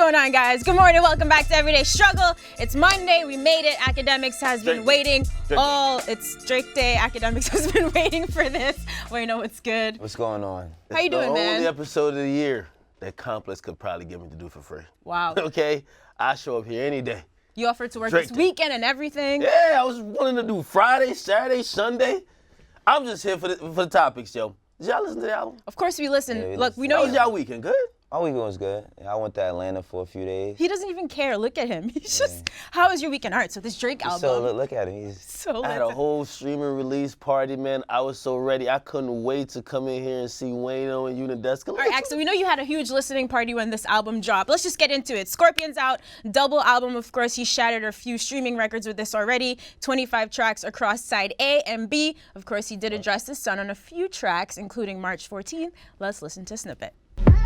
going on, guys? Good morning. Welcome back to Everyday Struggle. It's Monday. We made it. Academics has been waiting. It's Drake Day. Academics has been waiting for this. Wait, no, it's good. What's going on? How you doing, man? The only episode of the year that Complex could probably get me to do for free. Wow. Okay? I show up here any day. You offered to work Drake this Day. weekend and everything. Yeah, I was willing to do Friday, Saturday, Sunday. I'm just here for the topics, yo. Did y'all listen to the album? Of course we listen. Yeah, we Look, listen. we How know was you. y'all weekend? Good? My weekend was good. I went to Atlanta for a few days. He doesn't even care. Look at him. He's just, how was your weekend? All right, so this Drake album. So look at him. He's So I had a whole streaming release party, man. I was so ready. I couldn't wait to come in here and see Wayno and Unideska. All right, Axel, we know you had a huge listening party when this album dropped. Let's just get into it. Scorpion's out, double album. Of course, he shattered a few streaming records with this already. 25 tracks across side A and B. Of course, he did address his son on a few tracks, including March 14th. Let's listen to a snippet.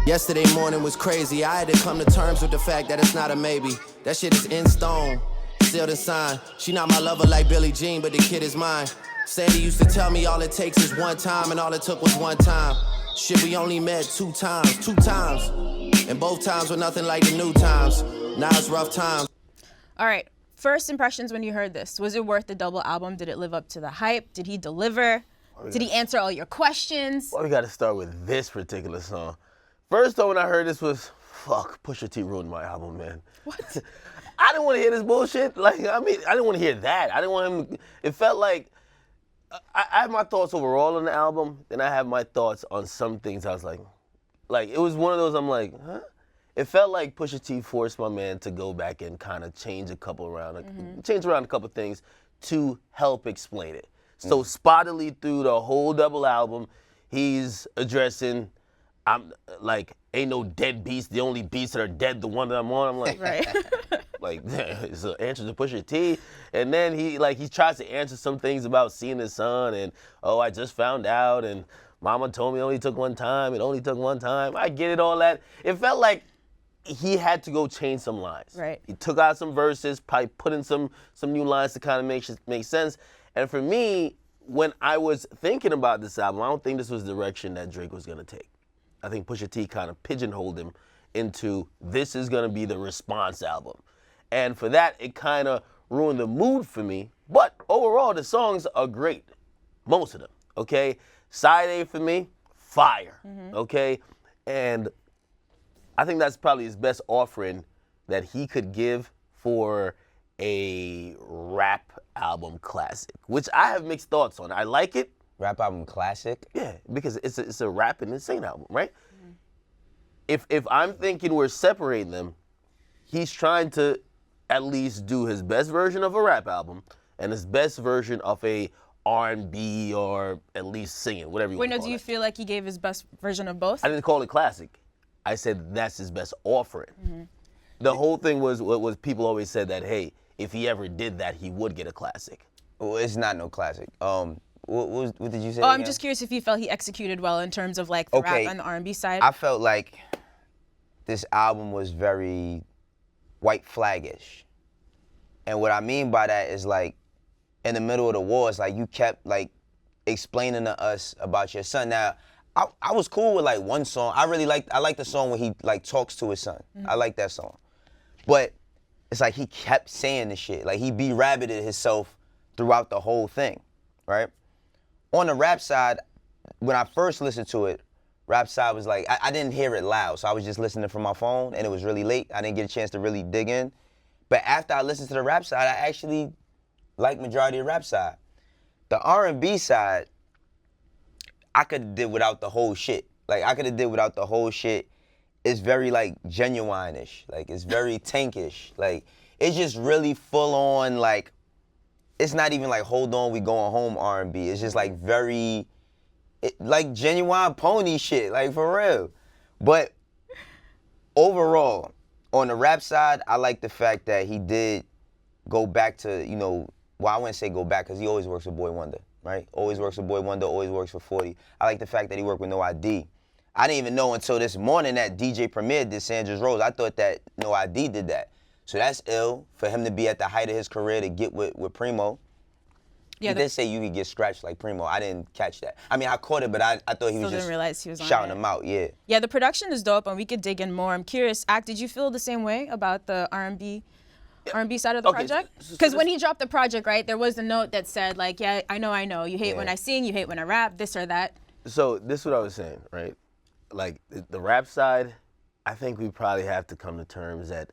Yesterday morning was crazy. I had to come to terms with the fact that it's not a maybe. That shit is in stone, sealed and signed. She not my lover like Billie Jean, but the kid is mine. Sandy used to tell me all it takes is one time, and all it took was one time. Shit, we only met two times. And both times were nothing like the new times. Now it's rough times. All right, first impressions when you heard this. Was it worth the double album? Did it live up to the hype? Did he deliver? Did he answer all your questions? Well, we got to start with this particular song. First though, when I heard this was, fuck, Pusha T ruined my album, man. What? I didn't want to hear this bullshit. Like, I mean, I didn't want to hear that. I didn't want him, it felt like, I have my thoughts overall on the album, then I have my thoughts on some things I was like, it was one of those I'm like, huh? It felt like Pusha T forced my man to go back and kind of change around a couple things to help explain it. So spottily through the whole double album, he's addressing, I'm like, ain't no dead beast. The only beasts that are dead, the one that I'm on. I'm like, Right. like, it's an answer to Pusha T. And then he tries to answer some things about seeing his son and, oh, I just found out and mama told me it only took one time. It only took one time. I get it, all that. It felt like he had to go change some lines. Right. He took out some verses, probably put in some new lines to kind of make sense. And for me, when I was thinking about this album, I don't think this was the direction that Drake was going to take. I think Pusha T kind of pigeonholed him into this is going to be the response album. And for that, it kind of ruined the mood for me. But overall, the songs are great. Most of them, okay? Side A for me, fire, okay? And I think that's probably his best offering that he could give for a rap album classic, which I have mixed thoughts on. I like it. rap album classic. Yeah, because it's a rap and insane album, right? If I'm thinking we're separating them, he's trying to at least do his best version of a rap album and his best version of a R&B or at least singing, whatever you Wait, want no, to call do you it. feel like he gave his best version of both? I didn't call it classic. I said that's his best offering. The whole thing was people always said that, hey, if he ever did that, he would get a classic. Well, it's not no classic. What did you say? Oh, I'm again? just curious if you felt he executed well in terms of like the Okay. rap and the R&B side. I felt like this album was very white flaggish. And what I mean by that is like in the middle of the war, it's like you kept like explaining to us about your son. Now, I was cool with like one song. I like the song when he like talks to his son. I like that song. But it's like he kept saying this shit. Like he be-rabbited himself throughout the whole thing, right? On the rap side, when I first listened to it, rap side was like, I didn't hear it loud, so I was just listening from my phone, and it was really late. I didn't get a chance to really dig in. But after I listened to the rap side, I actually liked majority of rap side. The R&B side, I could have did without the whole shit. Like, I could have did without the whole shit. It's very, like, genuine-ish. Like, it's very tankish. Like, it's just really full-on, like, it's not even like, hold on, we going home R&B. It's just, like, very, like, genuine pony shit, like, for real. But overall, on the rap side, I like the fact that he did go back to, you know, well, I wouldn't say go back because he always works with Boy Wonder, right? Always works with Boy Wonder, always works for 40. I like the fact that he worked with No ID. I didn't even know until this morning that DJ Premier did Sandra's Rose. I thought that No ID did that. So that's ill for him to be at the height of his career to get with Primo. Yeah, he did say you could get scratched like Primo. I didn't catch that. I mean, I caught it, but I thought he was Still didn't just realize he was on shouting it. them out. Yeah. Yeah, the production is dope, and we could dig in more. I'm curious, Act, did you feel the same way about the R&B side of the Okay, project? so Because this- when he dropped the project, right, there was a note that said, like, yeah, I know. You hate when Yeah. I sing, you hate when I rap, this or that. So this is what I was saying, right? Like the rap side, I think we probably have to come to terms that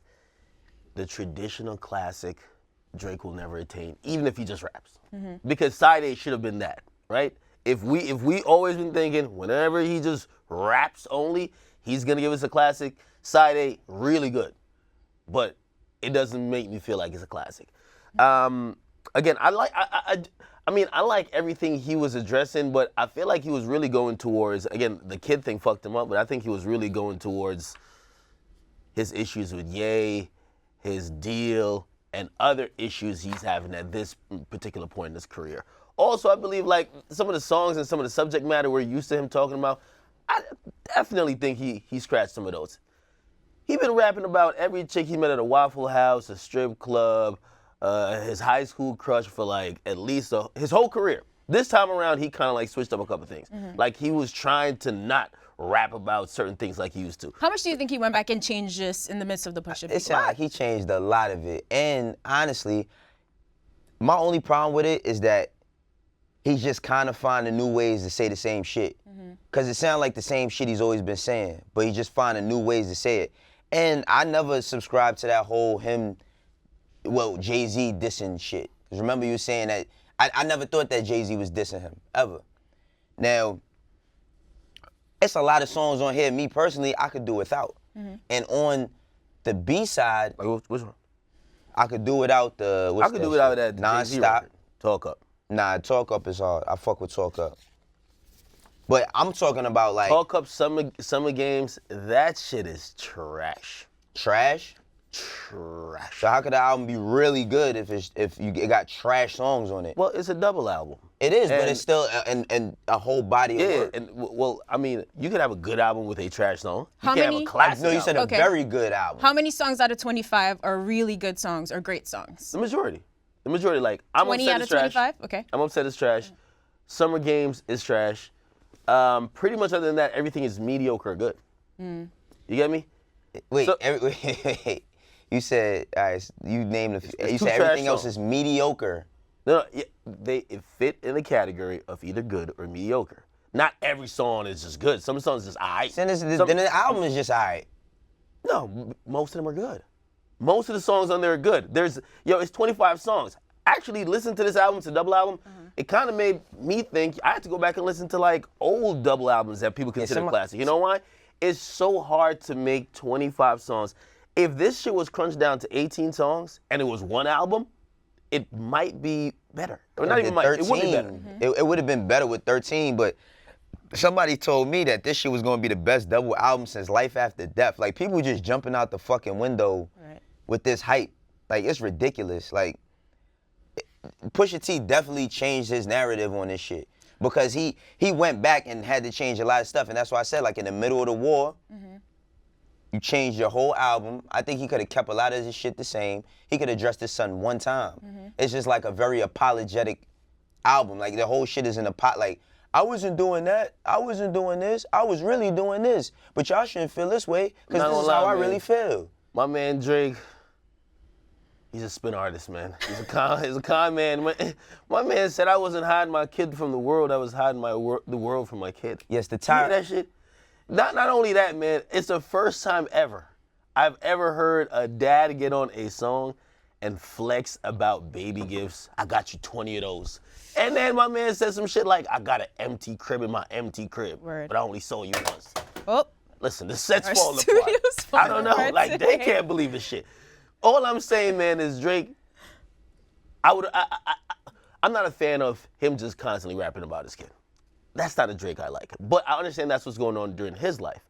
the traditional classic Drake will never attain, even if he just raps. Because side A should have been that, right? If we always been thinking whenever he just raps only, he's gonna give us a classic. Side A, really good, but it doesn't make me feel like it's a classic. Again, I like everything he was addressing, but I feel like he was really going towards, again, the kid thing fucked him up, but I think he was really going towards his issues with Ye, his deal, and other issues he's having at this particular point in his career. Also, I believe like some of the songs and some of the subject matter we're used to him talking about, I definitely think he scratched some of those. He been rapping about every chick he met at a Waffle House, a strip club, his high school crush for like at least his whole career. This time around, he kind of like switched up a couple things. Like he was trying to not rap about certain things like he used to. How much do you think he went back and changed this in the midst of the Pusha It sounds like he changed a lot of it. And honestly, my only problem with it is that he's just kind of finding new ways to say the same shit. Because it sounds like the same shit he's always been saying, but he's just finding new ways to say it. And I never subscribed to that whole Jay-Z dissing shit. Because remember you were saying that, I never thought that Jay-Z was dissing him, ever. Now, it's a lot of songs on here, me personally, I could do without. And on the B side, Like which one? I could do without the, I could do without that Jay-Z Non-stop. record. Talk Up. Nah, Talk Up is hard. I fuck with Talk Up. But I'm talking about like Talk Up Summer Games, that shit is trash. trash. Trash. So how could the album be really good if it got trash songs on it? Well, it's a double album. It is, but and- it's still a whole body of Yeah, work. and well, I mean, you could have a good album with a trash song. You How can have many- a classic No, you said album. a very good album. How many songs out of 25 are really good songs or great songs? The majority. The majority, like, I'm 20 upset out it's of trash. 25? Okay. I'm upset it's trash. Summer Games is trash. Pretty much other than that, everything is mediocre or good. You get me? Wait, So- wait. You said, all right, you named it's you two said trash everything else songs. is mediocre. No, yeah, it fit in the category of either good or mediocre. Not every song is just good. Some songs just alright. Then the album is just all right. No, most of them are good. Most of the songs on there are good. It's 25 songs. Actually, listen to this album, it's a double album. It kind of made me think I had to go back and listen to like old double albums that people consider classic. You know why? It's so hard to make 25 songs. If this shit was crunched down to 18 songs and it was one album, it might be better. Or not even might, it would be better. It would have been better with 13, but somebody told me that this shit was gonna be the best double album since Life After Death. Like people just jumping out the fucking window with this hype. Like it's ridiculous. Like Pusha T definitely changed his narrative on this shit because he went back and had to change a lot of stuff, and that's why I said like in the middle of the war, you changed your whole album. I think he could have kept a lot of his shit the same. He could have addressed his son one time. It's just like a very apologetic album. Like the whole shit is in a pot. Like I wasn't doing that. I wasn't doing this. I was really doing this. But y'all shouldn't feel this way because Not this is gonna how lie, I man. really feel. My man Drake, he's a spin artist, man. He's a con man. My man said I wasn't hiding my kid from the world. I was hiding the world from my kid. Yes, the You hear time. that shit? Not only that, man. It's the first time ever I've ever heard a dad get on a song and flex about baby gifts. I got you 20 of those. And then my man said some shit like, I got an empty crib in my empty crib, Word. but I only saw you once. Oh, Listen, the set's Our falling studio's apart. falling I don't know. apart Like, they today. can't believe this shit. All I'm saying, man, is Drake, I'm not a fan of him just constantly rapping about his kid. That's not a Drake I like. But I understand that's what's going on during his life.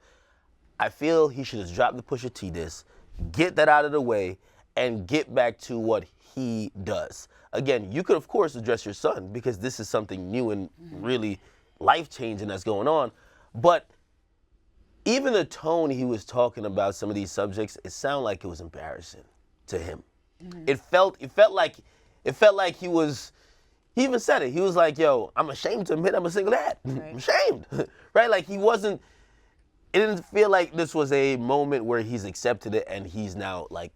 I feel he should have dropped the Pusha T diss, get that out of the way, and get back to what he does. Again, you could, of course, address your son because this is something new and really life-changing that's going on. But even the tone he was talking about some of these subjects, it sounded like it was embarrassing to him. It felt like he was He even said it. He was like, yo, I'm ashamed to admit I'm a single dad. I'm ashamed. Right? Like he wasn't, it didn't feel like this was a moment where he's accepted it and he's now like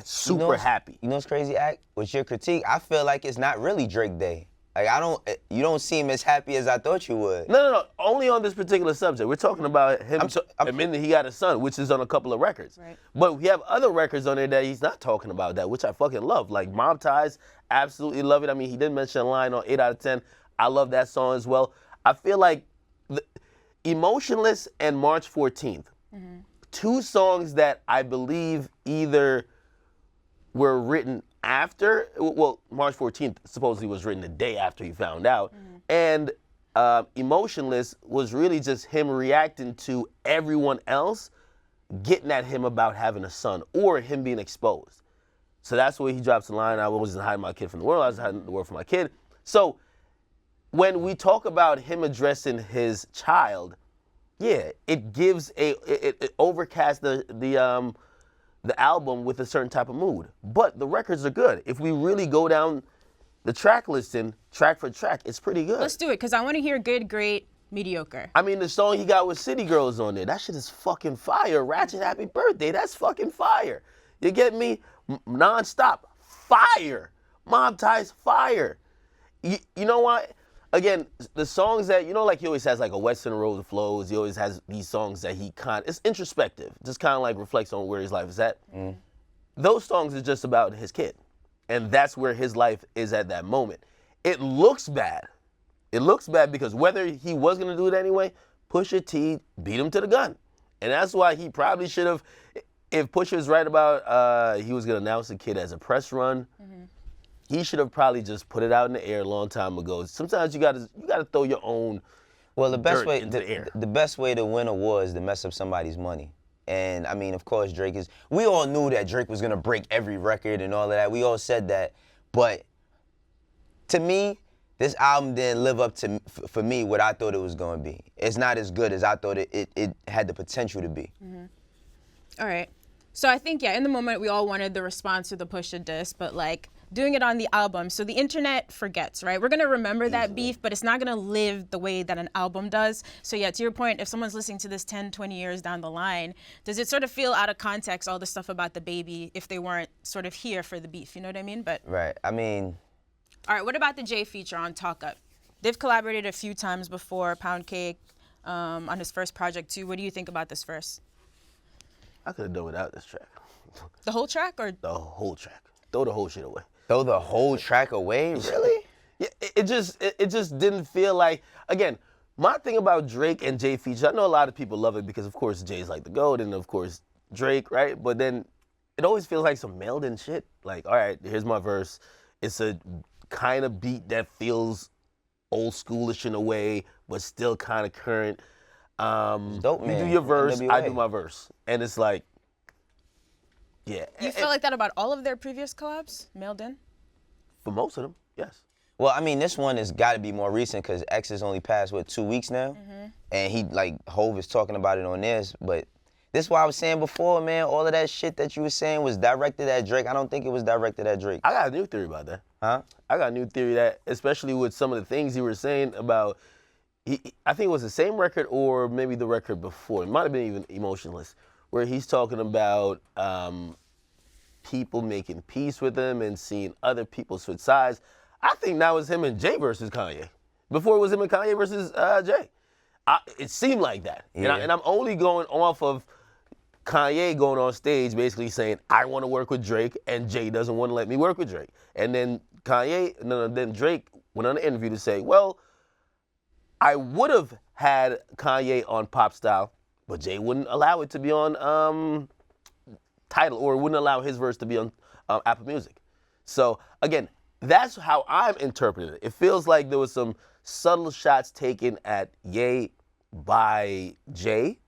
super happy. You know what's crazy, Act? With your critique, I feel like it's not really Drake Day. Like you don't seem as happy as I thought you would. No. Only on this particular subject. We're talking about him admitting that he got a son, which is on a couple of records. Right. But we have other records on there that he's not talking about that, which I fucking love. Like Mob Ties, absolutely love it. I mean, he did mention a line on 8 out of 10. I love that song as well. I feel like Emotionless and March 14th, two songs that I believe either were written after, well, March 14th supposedly was written the day after he found out, and Emotionless was really just him reacting to everyone else getting at him about having a son or him being exposed. So that's where he drops the line, I wasn't hiding my kid from the world, I was hiding the world from my kid. So when we talk about him addressing his child, yeah, it gives it overcasts the album with a certain type of mood. But the records are good. If we really go down the track listing, track for track, it's pretty good. Let's do it, because I want to hear good, great, mediocre. I mean, the song he got with City Girls on there, that shit is fucking fire. Ratchet Happy Birthday, that's fucking fire. You get me? Non-stop, fire. Mob Ties, fire. You know what? Again, the songs that, like he always has like a Western Road Flows, he always has these songs that it's introspective, just kind of like reflects on where his life is at. Those songs is just about his kid. And that's where his life is at that moment. It looks bad. It looks bad because whether he was gonna do it anyway, Pusha T beat him to the gun. And that's why he probably should have, if Pusha is right about he was gonna announce the kid as a press run, he should have probably just put it out in the air a long time ago. Sometimes you gotta throw your own the best way into the air. The best way to win a war is to mess up somebody's money. And I mean, of course, we all knew that Drake was gonna break every record and all of that. We all said that. But to me, this album didn't live up to, for me, what I thought it was gonna be. It's not as good as I thought it had the potential to be. All right. So I think, in the moment, we all wanted the response to the Pusha diss, but like, doing it on the album. So the internet forgets, right? We're gonna remember that beef, but it's not gonna live the way that an album does. So to your point, if someone's listening to this 10, 20 years down the line, does it sort of feel out of context, all the stuff about the baby, if they weren't sort of here for the beef, you know what I mean? But Right, I mean. All right, what about the Jay feature on Talk Up? They've collaborated a few times before, Pound Cake, on his first project too. What do you think about this verse? I could have done without this track. The whole track or? The whole track. Throw the whole shit away. Throw the whole track away? Really? Yeah, it just didn't feel like, again, my thing about Drake and Jay features, I know a lot of people love it because, of course, Jay's like the GOAT and, of course, Drake, right? But then it always feels like some mailed-in shit. Like, all right, here's my verse. It's a kind of beat that feels old schoolish in a way, but still kind of current. Dope, you man. do your verse, NWA. I do my verse. And it's like, yeah. You feel like that about all of their previous collabs, mailed in? For most of them, yes. Well, I mean, this one has got to be more recent because X has only passed, 2 weeks now? And he, Hov is talking about it on this, but this is what I was saying before, man. All of that shit that you were saying was directed at Drake. I don't think it was directed at Drake. I got a new theory about that. Huh? I got a new theory that, especially with some of the things you were saying about, I think it was the same record or maybe the record before. It might have been even Emotionless, where he's talking about people making peace with him and seeing other people switch sides. I think that was him and Jay versus Kanye. Before it was him and Kanye versus Jay. It seemed like that. Yeah. And I'm only going off of Kanye going on stage basically saying, I want to work with Drake and Jay doesn't want to let me work with Drake. And then then Drake went on an interview to say, well, I would have had Kanye on Pop Style, but Jay wouldn't allow it to be on Tidal or wouldn't allow his verse to be on Apple Music. So again, that's how I'm interpreting it. It feels like there was some subtle shots taken at Ye by Jay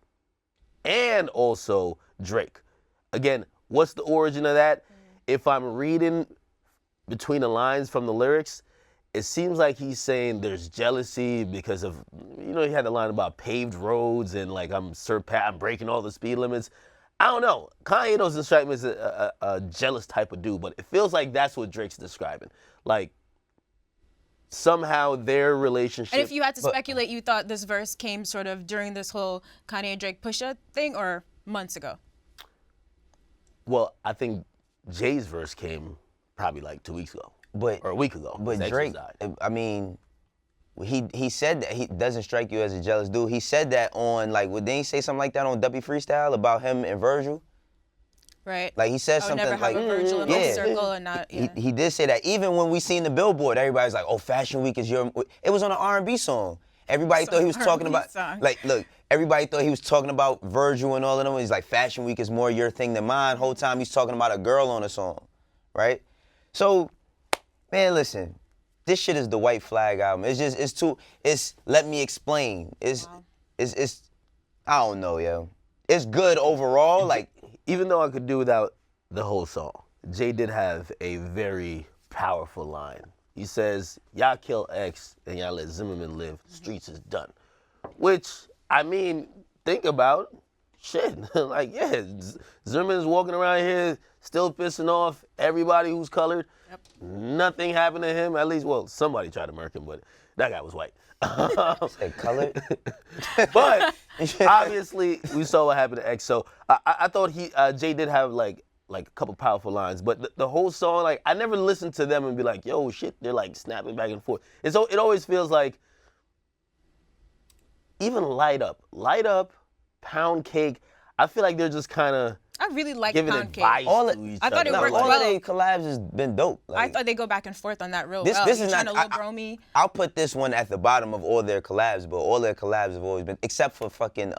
and also Drake. Again, what's the origin of that? If I'm reading between the lines from the lyrics, it seems like he's saying there's jealousy because of, he had the line about paved roads and like I'm breaking all the speed limits. I don't know. Kanye doesn't strike me as a jealous type of dude, but it feels like that's what Drake's describing. Like, somehow their relationship. And if you had to speculate, you thought this verse came sort of during this whole Kanye Drake Pusha thing, or months ago? Well, I think Jay's verse came probably like 2 weeks ago, But or a week ago. But His ex Drake, died. I mean, he said that he doesn't strike you as a jealous dude. He said that on like, didn't he say something like that on W Freestyle about him and Virgil? Right. Like he said I would something never like, have a Virgil in my circle and not. Yeah. he did say that. Even when we seen the billboard, everybody's like, "Oh, Fashion Week is your." It was on an R&B song. Everybody It's thought an he was talking R&B about song. like, look. Everybody thought he was talking about Virgil and all of them. He's like, Fashion Week is more your thing than mine. Whole time he's talking about a girl on a song, right? So, man, listen. This shit is the White Flag album. It's let me explain. It's I don't know, yo. It's good overall. Like, Even though I could do without the whole song, Jay did have a very powerful line. He says, y'all kill X and y'all let Zimmerman live. Streets is done. Which, I mean, think about shit. Like, yeah, Zimmerman's walking around here still pissing off everybody who's colored. Yep. Nothing happened to him. At least, well, somebody tried to murk him, but that guy was white. said colored. But obviously, we saw what happened to X. So I thought Jay did have like a couple powerful lines, but the whole song, like, I never listened to them and be like, yo, shit, they're like snapping back and forth. It always feels like, even Light Up, Pound Cake, I feel like they're just kind of I really like giving Pound advice Cake. All to it- each I thought other. it worked all well. of their collabs has been dope. I Like, thought they go back and forth on that real This- well. this You is trying not- to look bromy. I'll put this one at the bottom of all their collabs, but all their collabs have always been, except for fucking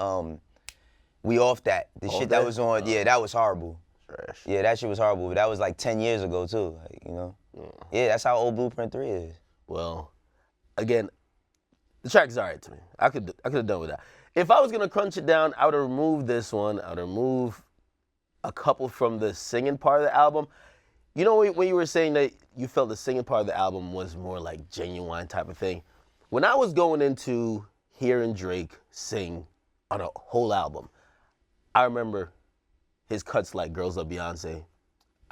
We Off That. The shit that That? was on, yeah, that was horrible. Trash. Yeah, that shit was horrible, but that was like 10 years ago too, like, you know? Yeah, that's how old Blueprint 3 is. Well, again, the track is all right to me. I could have done with that. If I was gonna crunch it down, I would have removed this one. I would remove a couple from the singing part of the album. You know when you were saying that you felt the singing part of the album was more like genuine type of thing. When I was going into hearing Drake sing on a whole album, I remember his cuts like Girls Love Beyonce.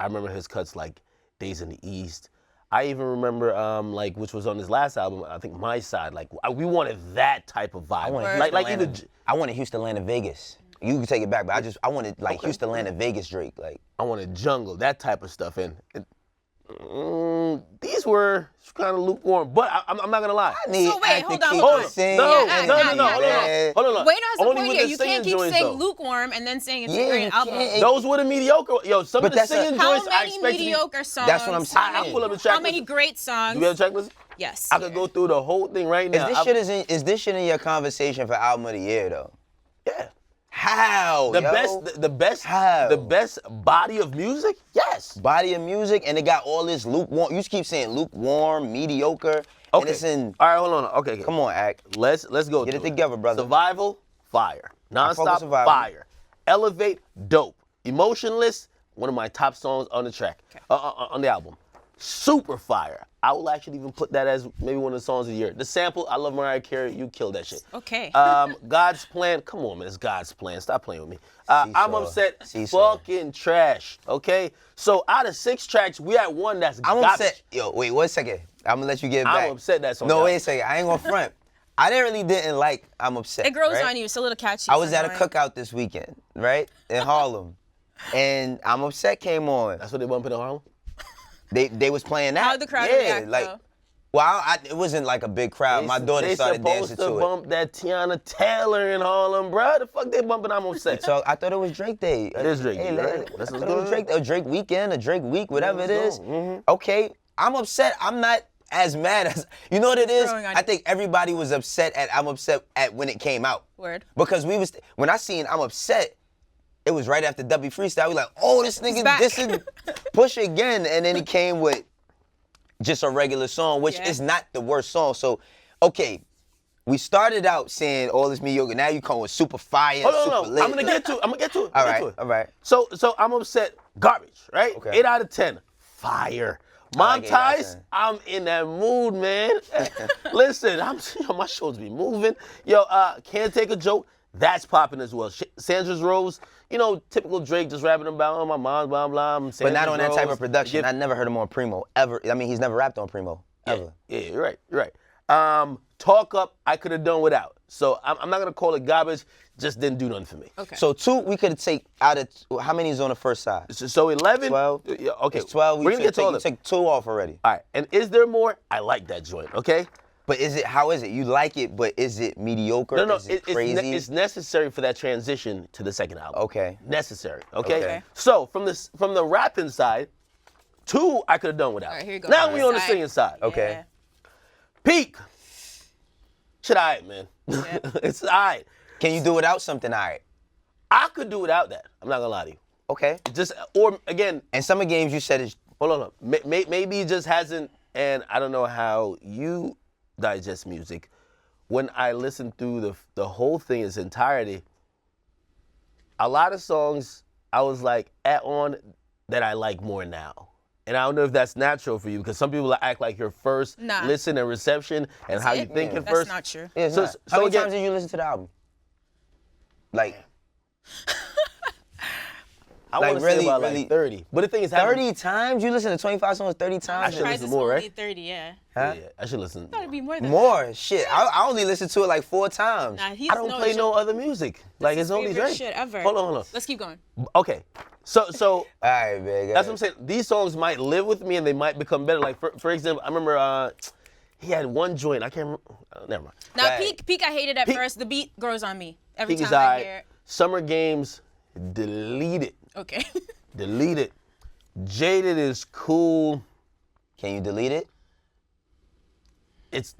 I remember his cuts like Days in the East. I even remember, like, which was on his last album, I think My Side. Like, we wanted that type of vibe. I wanted Word. Houston, like Atlanta, either I wanted Houston, Atlanta, Vegas. You can take it back, but I wanted like Okay. Houston, Atlanta, Vegas Drake. Like, I wanted jungle, that type of stuff. And these were kind of lukewarm, but I'm not gonna lie. I need So wait, Active hold on, Keith hold to on. sing. No, Yeah, no, yeah, no, no, yeah, hold on. Wayne has a Only point with here. the You can't singing keep joints, saying though. lukewarm and then saying it's a Yeah, great you album. can't. Those were the mediocre. Yo, some But of the that's a- singing How joints I many expect mediocre songs? That's what I'm saying. I'll pull up the track How many list. great songs? Do we have a checklist? Yes. I could go through the whole thing right now. Is this shit in your conversation for album of the year though? Yeah. How? The yo? How? the best body of music? Yes. Body of music, and it got all this lukewarm. You keep saying lukewarm, mediocre, and Okay. it's in. All right, hold on. Okay. Come on, Act. Let's go. Get it through together, brother. Survival, fire. fuck with Nonstop, Survival. fire. Elevate, dope. Emotionless, one of my top songs on the track, on the album. Super fire. I will actually even put that as maybe one of the songs of the year. The sample, I love Mariah Carey. You killed that shit. Okay. God's Plan. Come on, man. It's God's Plan. Stop playing with me. I'm Seesaw. upset. Seesaw. Fucking trash. Okay. So out of 6 tracks, we had one that's I'm garbage. upset. Yo, wait 1 second. I'm gonna let you get it I'm back. upset that's on No, y'all. wait a second. I ain't gonna front. I didn't like I'm upset. it grows right? on you. It's a little catchy. I was at a annoying. cookout this weekend, right? In Harlem. And I'm upset came on. That's what they bumping in Harlem? They was playing that. How'd the crowd yeah, react, like, though? well, it wasn't like a big crowd. My daughter started dancing They supposed to to it. bump that Tiana Taylor in Harlem, bruh. The fuck they bumping? I'm upset. So I thought it was Drake Day. It is Drake Day, Hey, right? I That's thought what's it was good. Drake, a Drake weekend, a Drake week, whatever it let's is. go. Mhm. Okay, I'm upset. I'm not as mad as you know what it is. Growing on I you. think everybody was upset at I'm upset at when it came out. Word. Because when I seen I'm upset, it was right after W Freestyle. We like, oh, this nigga, back. this is Push again, and then he came with just a regular song, which Yeah. is not the worst song. So, okay, we started out saying all this mediocre. Now you come with super fire, Hold on, super hold on. lit. I'm gonna get to it. All right, all right. So I'm upset. Garbage, right? Okay. 8 out of 10. Fire. I like 8 out of Monetize, 10. I'm in that mood, man. Listen, my shoulders be moving. Yo, Can't Take a Joke. That's popping as well. Sandra's Rose, typical Drake just rapping about, oh, my mom, blah, blah. But not on that type of Rose. production. Give- I never heard him on Primo, ever. I mean, he's never rapped on Primo, ever. Yeah, you're right. You're right. Talk Up, I could have done without. So I'm not gonna call it garbage. Just didn't do nothing for me. Okay. So 2 we could take out of how many is on the first side? So 11. 12. Yeah, okay. It's 12. We're gonna get to all you of them. take 2 off already. All right. And is there more? I like that joint. Okay. But how is it? You like it, but is it mediocre? No, Is it crazy? it's necessary for that transition to the second album. Okay. Necessary. Okay. Okay. So from the rapping side, 2 I could have done without. All right, here you go. Now we on the Side. singing side. Okay. Peak. Shit, alright, man. Yeah. It's alright. Can you do without something? All right. I could do without that. I'm not gonna lie to you. Okay. Just or again, And summer games you said is hold on. Maybe it just hasn't. And I don't know how you digest music. When I listen through the whole thing in its entirety, a lot of songs I was like on that I like more now. And I don't know if that's natural for you because some people act like your first Nah. listen and reception and how you it? think at That's first. not true. it's So- not. so How many again- times did you listen to the album? Like I Like, want to really, say about really- like 30. But the thing is, 30 times? You listen to 25 songs 30 I times? should Surprised listen it's more, only right? 30, yeah. Huh? Yeah, I should listen. Thought it'd be more than More shit. I only listened to it like 4 times. Nah, he's I don't play no other music. Like it's only favorite Drake. shit ever. Hold on. Let's keep going. Okay, so All right, man. that's what I'm saying. These songs might live with me and they might become better. Like for example, I remember he had one joint. I can't remember. Never mind. Now, Right. Peak, I hated at Peak- first. The beat grows on me every Peak is time I alright. hear it. Summer Games, delete it. Okay. Delete it. Jaded is cool. Can you delete it? It's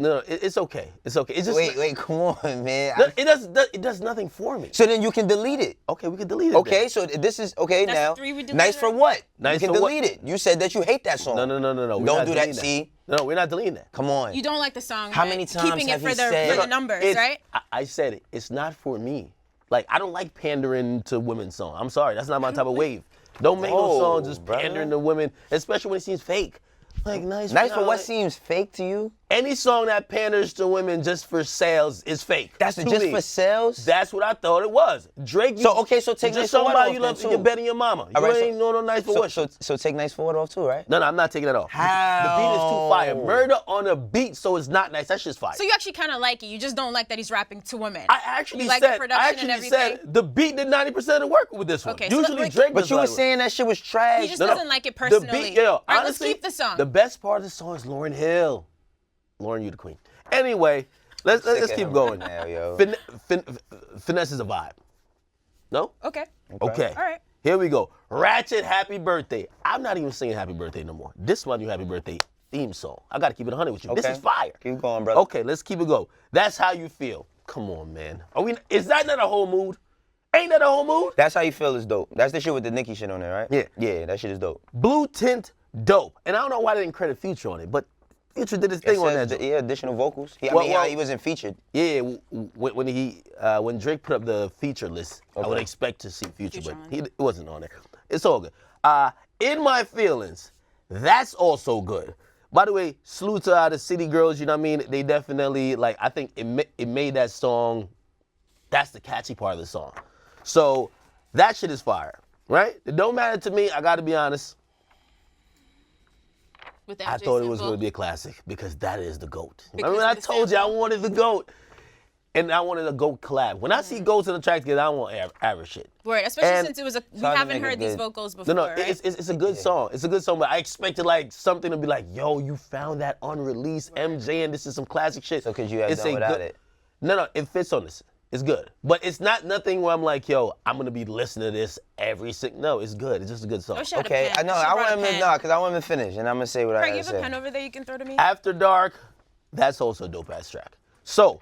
okay. It's okay. It's just Wait, come on, man. It does nothing for me. So then you can delete it. Okay, we can delete it. Okay, so this is okay That's now. 3 we deleted Nice for already? what? Nice you can for what? delete it. You said that you hate that song. No. We're Don't not do that. deleting See, No, we're not deleting that. come on. You don't like the song. How right? many times Keeping have it for you the said- for No, the numbers, It's- right? I said it. It's not for me. Like I don't like pandering to women's songs. I'm sorry, that's not my type of wave. Don't make no Whoa, song just brother. pandering to women, especially when it seems fake. Like nice Nice for what like, seems fake to you? Any song that panders to women just for sales is fake. That's to just me. for sales? That's what I thought it was. Drake. So, okay, so take just Nice for What somebody off you then, love. too. You're better than your mama. All You right, so- ain't no nice for So, what. so take Nice for What off too, right? No, I'm not taking that off. How? The beat is too fire. Murder on a beat, so it's not nice. That's just fire. So you actually kind of like it. You just don't like that he's rapping to women. I actually You like the said, production and said the beat did 90% of the work with this one. Okay, so Usually look, Drake But does you a lot were of work. saying that shit was trash. He just doesn't like it personally. The beat, yo, All right, let's honestly, keep the song. The best part of the song is Lauryn Hill. Lauren, you the queen. Anyway, let's Sick of keep him going. right now, yo. Finesse is a vibe. No? Okay. Okay. All right. Here we go. Ratchet Happy Birthday. I'm not even singing Happy Birthday no more. This is my new Happy Birthday theme song. I got to keep it 100 with you. This Okay. is fire. Keep going, brother. Okay, let's keep it going. That's How You Feel. Come on, man. Is that not a whole mood? Ain't that a whole mood? That's How You Feel is dope. That's the shit with the Nicki shit on there, right? Yeah. Yeah, that shit is dope. Blue Tint, dope. And I don't know why they didn't credit Future on it, but Future did his thing It on says that. yeah, additional vocals. Well, He wasn't featured. Yeah, when Drake put up the feature list, I would Okay. expect to see Future, Future but on it wasn't on there. It's all good. In My Feelings, that's also good. By the way, salute to the City Girls, you know what I mean? They definitely, like, I think it made that song, that's the catchy part of the song. So, that shit is fire, right? It don't matter to me, I gotta be honest. With I MJ thought it was Simple. going to be a classic because that is the GOAT. Because Remember when I of the told you I sample. wanted the GOAT? And I wanted a GOAT collab. When I see GOATs in the track together, I don't want average shit. Word, especially And- since we hard to haven't make it heard these good. vocals before, No, right? it's a good song. It's a good song, but I expected like something to be like, yo, you found that unreleased MJ and this is some classic shit. So could you have It's done a without good- it? No, it fits on this. It's good. But it's not nothing where I'm like, yo, I'm going to be listening to this every single. No, it's good. It's just a good song. I wish I had a Okay, pen. I know. should've I brought want a him to pen. because I want him to finish, and I'm gonna say what I Craig, gotta you have a say. pen over there you can throw to me? After Dark, that's also a dope ass track. So,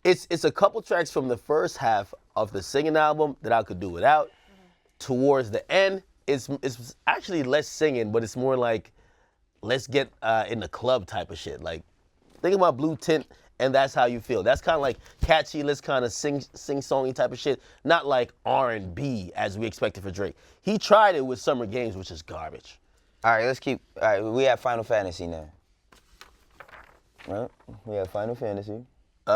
it's a couple tracks from the first half of the singing album that I could do without. Towards the end, it's actually less singing, but it's more like let's get in the club type of shit. Like think about Blue Tint and That's How You Feel. That's kind of like catchy, let's kind of sing-songy type of shit. Not like R&B as we expected for Drake. He tried it with Summer Games, which is garbage. All right, let's keep. All right, we have Final Fantasy now. Well, we have Final Fantasy. It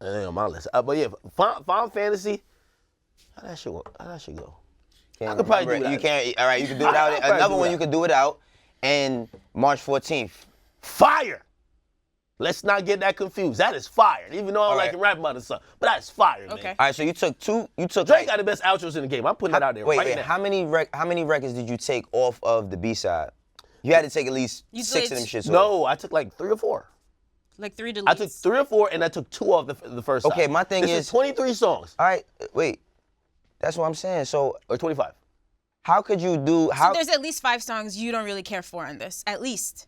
ain't on my list. But yeah, Final Fantasy. How that shit go? Can't I could probably remember do it. You without can't. All right, you can do I'll without it. probably Another do one that. you could do without. And March 14th. fire. Let's not get that confused. That is fire. Even though I don't like right. to rap about the song, but that's fire, man. Okay. All right, so you took two. You took Drake like, got the best outros in the game. I'm putting that out there wait, right wait. now. How many records did you take off of the B-side? You had to take at least You 6 of did- them shits off. No, I took like 3 or 4. Like 3 deletes. I took 3 or 4, and I took 2 off the first side. Okay, my thing this is- 23 songs All right, wait. That's what I'm saying. So or 25. how could you do? So How there's at least 5 songs you don't really care for on this, at least,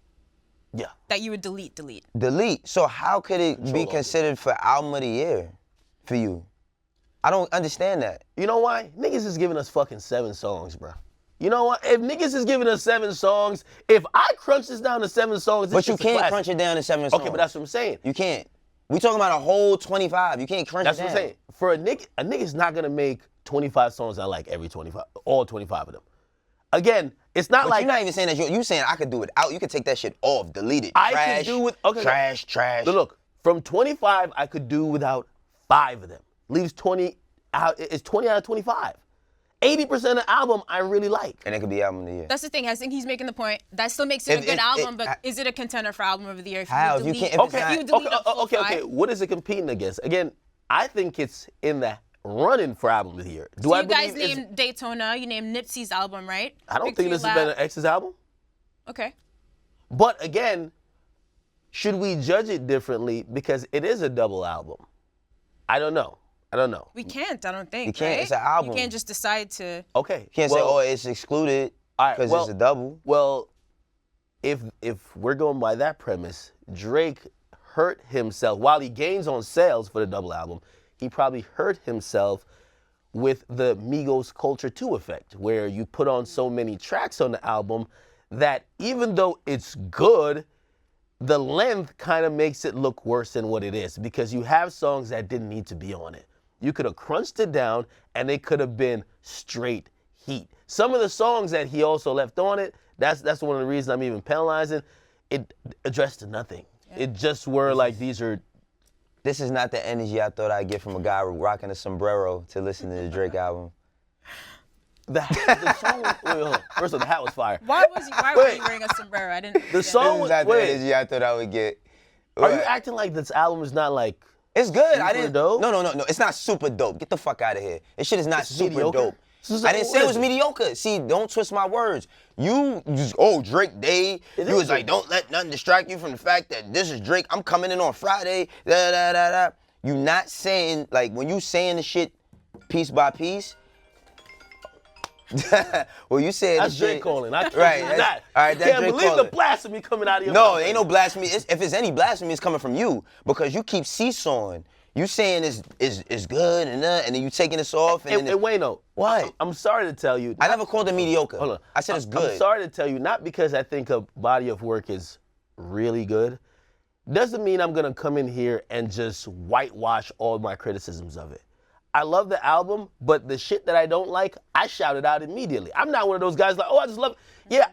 Yeah. that you would delete. delete? So how could it be Control. considered for album of the year for you? I don't understand that. You know why? Niggas is giving us fucking 7 songs, bro. You know what? If niggas is giving us 7 songs, if I crunch this down to 7 songs, this But you shit's a can't classic. crunch it down to 7 songs. Okay, but that's what I'm saying. You can't. We talking about a whole 25. You can't crunch That's it what down. I'm saying. For a nigga's not gonna make 25 songs I like every 25, all 25 of them. Again, it's not But like you're not even saying that. You saying I could do it out. You could take that shit off, delete it. I trash, could do with okay. trash. Look, from 25, I could do without 5 of them. Leaves 20 out. It's 20 out of 25. 80% of the album I really like. And it could be album of the year. That's the thing. I think he's making the point. That still makes it a good album, but is it a contender for album of the year? If How? You You delete, can't- if it's Okay, not- if you delete a full okay. 5, What is it competing against? Again, I think it's in the running for album of the year. Do So I you guys believe it's- named Daytona. You named Nipsey's album, right? I don't Victory think this Lap. has been an X's album. Okay. But again, should we judge it differently because it is a double album? I don't know. We can't. I don't think. You can't, Right? it's an album. You can't just decide to. Okay. You can't say, oh, it's excluded all right, because well- it's a double. Well, if we're going by that premise, Drake hurt himself. While he gains on sales for the double album, he probably hurt himself with the Migos Culture 2 effect, where you put on so many tracks on the album that even though it's good, the length kind of makes it look worse than what it is because you have songs that didn't need to be on it. You could have crunched it down and they could have been straight heat. Some of the songs that he also left on it, that's one of the reasons I'm even penalizing, it addressed to nothing. Yeah. It just were like, these are... This is not the energy I thought I'd get from a guy rocking a sombrero to listen to the Drake album. The song, wait, hold on. First of all, the hat was fire. Why were you wearing a sombrero? I didn't. The understand. song This is not the wait, energy I thought I would get. are you What? acting like this album is not like... It's good. I super didn't. dope? No. It's not super dope. Get the fuck out of here. This shit is not It's super mediocre? dope. So I didn't say what it is was it? mediocre. See, don't twist my words. You just, Drake Day. It You is was like, dope. don't let nothing distract you from the fact that this is Drake. I'm coming in on Friday. You not saying, like, when you saying the shit piece by piece. Well, you said That's the Drake shit. calling. I can't Right, believe that's- that. all right, that's Can't Drake believe the calling. blasphemy coming out of your No, mouth. ain't no blasphemy. If it's any blasphemy, it's coming from you because you keep seesawing. You saying it's good and then you taking this off and And then Wayno, What? I'm sorry to tell you. I never called it mediocre. Hold on. I said it's good. I'm sorry to tell you, not because I think a body of work is really good, doesn't mean I'm gonna come in here and just whitewash all my criticisms of it. I love the album, but the shit that I don't like, I shout it out immediately. I'm not one of those guys like, oh, I just love it. Yeah,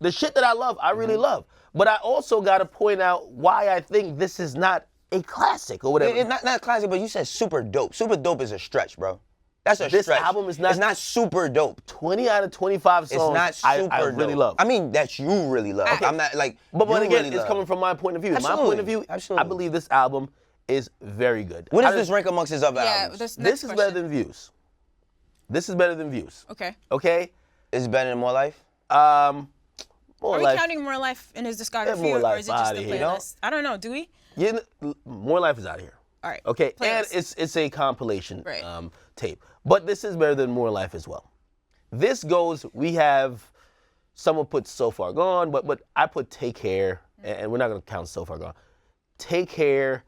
the shit that I love, I really love. But I also gotta point out why I think this is not a classic or whatever. It's not classic, but you said super dope. Super dope is a stretch, bro. That's a This stretch. album is not- It's not super dope. 20 out of 25 It's songs not super I really dope. love. I mean, that you really love. Okay. I'm not like. But you again, really it's love. coming from my point of view. My Absolutely. point of view, I Absolutely. believe this album is very good. What I does this rank amongst his other Yeah. albums? This This is better than Views. This is better than Views. Okay. Okay? Is it better than More Life? More Are we Life. counting More Life in his discography, More or Life is it just outta the here. playlist? I don't know. Do we? More Life is out of here. All right. Okay, and Playlist. it's a compilation Right. tape. But this is better than More Life as well. This goes, we have, someone put So Far Gone, but I put Take Care, and we're not gonna count So Far Gone. Take Care,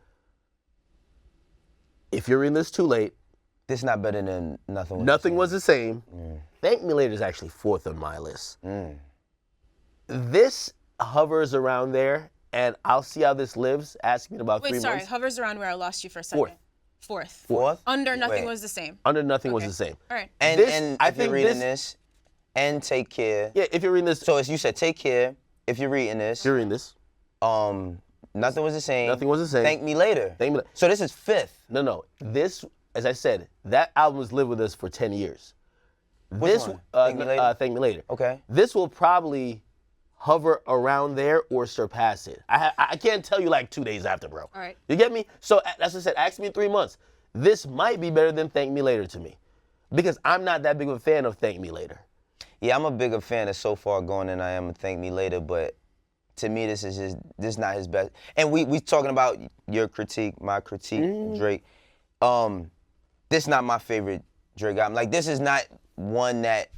If You're In This Too Late, This not better than Nothing. Nothing Was the Same. Thank Me Later is actually 4th on my list. This hovers around there, and I'll see how this lives. Ask me in about 3 Wait, sorry. months. Hovers around where I lost you for a second. Fourth. Fourth? Under Nothing Wait. Was the Same. Under Nothing Was Okay. the Same. All right. And This- and I if you're think reading this- this, and Take Care. Yeah, if you're reading this, So as you said, Take Care. If you're reading this, you're reading this. Nothing Was the Same. Nothing Was the Same. Thank Me Later. Thank Me Later. So this is 5th. No. This, as I said, that album has lived with us for 10 years. Which This, one? Thank Me Later? Thank Me Later. Okay. This will probably hover around there or surpass it. I can't tell you like 2 days after, bro. All right. You get me? So as I said, ask me in 3 months. This might be better than Thank Me Later to me, because I'm not that big of a fan of Thank Me Later. Yeah, I'm a bigger fan of So Far Gone than I am of Thank Me Later, but to me, this is not his best. And we talking about your critique, my critique, Drake. This not my favorite Drake album. Like, this is not one that,